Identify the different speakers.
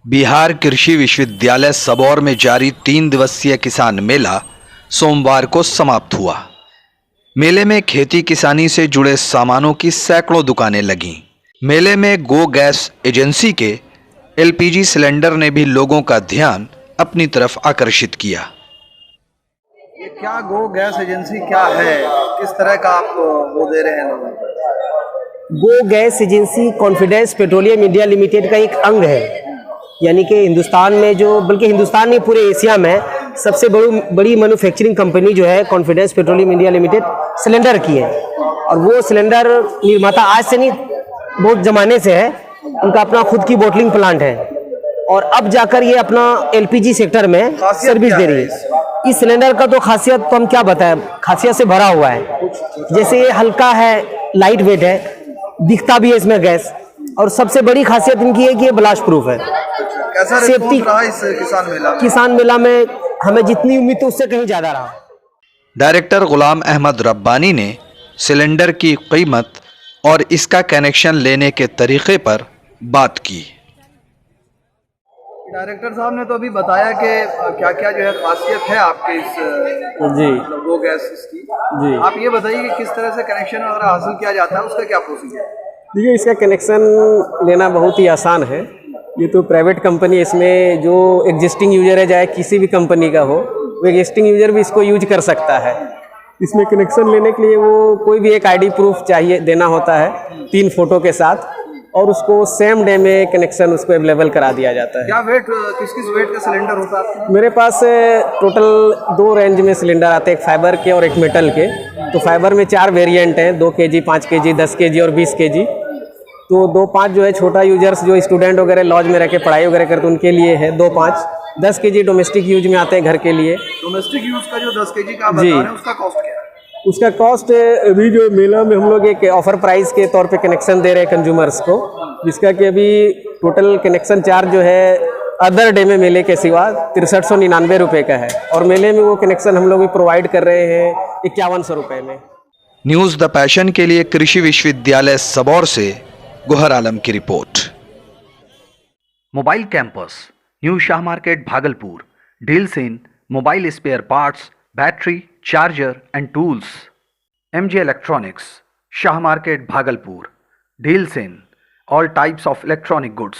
Speaker 1: बिहार कृषि विश्वविद्यालय सबौर में जारी 3 दिवसीय किसान मेला सोमवार को समाप्त हुआ। मेले में खेती किसानी से जुड़े सामानों की सैकड़ों दुकानें लगीं। मेले में गो गैस एजेंसी के एलपीजी सिलेंडर ने भी लोगों का ध्यान अपनी तरफ आकर्षित किया।
Speaker 2: ये क्या गो गैस एजेंसी क्या है, किस तरह का आप वो दे रहे हैं लोगों को?
Speaker 3: Go gas agency confidence petroleum India limited का एक अंग है। यानी कि हिंदुस्तान में जो, बल्कि हिंदुस्तान नहीं पूरे एशिया में सबसे बड़ी मैन्युफैक्चरिंग कंपनी जो है confidence petroleum India limited cylinder की है। और वो सिलेंडर निर्माता आज से नहीं, बहुत ज़माने से है। उनका अपना खुद की बोटलिंग प्लांट है और अब जाकर ये अपना एलपीजी सेक्टर में सर्विस दे रही है। इस सिलेंडर का तो खासियत तो हम क्या बताएं, खासियत से भरा हुआ है। जैसे ये हल्का है, लाइट वेट है, दिखता भी है इसमें गैस, और सबसे बड़ी खासियत इनकी है कि ये ब्लास्ट प्रूफ है।
Speaker 2: कैसा
Speaker 3: सेफ्टी
Speaker 2: रहा इस
Speaker 3: किसान मेला में हमें जितनी उम्मीद थी उससे कहीं ज्यादा रहा।
Speaker 1: डायरेक्टर गुलाम अहमद रब्बानी ने सिलेंडर की कीमत और इसका कनेक्शन लेने के तरीके पर बात की।
Speaker 2: डायरेक्टर साहब ने तो अभी बताया कि क्या क्या जो है खासियत है आपके इस
Speaker 3: जी
Speaker 2: गो गैस की।
Speaker 3: जी
Speaker 2: आप ये बताइए कि किस तरह से कनेक्शन वगैरह हासिल किया जाता है, उसका क्या प्रोसीजर है?
Speaker 3: देखिए, इसका कनेक्शन लेना बहुत ही आसान है। ये तो प्राइवेट कंपनी, इसमें जो एग्जिस्टिंग यूजर है, चाहे किसी भी कंपनी का हो, वो एग्जिस्टिंग यूजर भी इसको यूज कर सकता है। इसमें कनेक्शन लेने के लिए वो कोई भी एक आईडी प्रूफ चाहिए, देना होता है 3 फोटो के साथ, और उसको सेम डे में कनेक्शन उसको अवेलेबल करा दिया जाता है।
Speaker 2: क्या वेट, किस किस वेट का सिलेंडर होता है आपका?
Speaker 3: मेरे पास टोटल 2 रेंज में सिलेंडर आते हैं, एक फाइबर के और एक मेटल के। तो फाइबर में 4 वेरिएंट हैं, 2 kg, 5 kg, 10 kg और 20 kg। तो 2-5 जो है छोटा यूजर्स, जो स्टूडेंट वगैरह लॉज में रह के पढ़ाई वगैरह करते उनके लिए है 2-5। 10 kg डोमेस्टिक यूज में आते हैं घर के लिए।
Speaker 2: डोमेस्टिक यूज का जो 10 kg का आप बता रहे हैं, उसका कॉस्ट क्या है?
Speaker 3: उसका कॉस्ट अभी जो मेला में हम लोग एक ऑफर प्राइस के तौर पे कनेक्शन दे रहे हैं कंज्यूमर्स को, जिसका कि अभी टोटल कनेक्शन चार्ज जो है अदर डे में मेले के सिवा 6399 रुपये का है। और मेले में वो कनेक्शन हम लोग भी प्रोवाइड कर रहे हैं 5100 रुपये में।
Speaker 1: न्यूज़ द पैशन के लिए कृषि विश्वविद्यालय सबौर से गुहर आलम की report. Mobile campus, new Shah market Bhagalpur, deals in mobile spare parts, battery, charger and tools. MG Electronics, Shah Market, Bhagalpur. Deals in all types of electronic goods.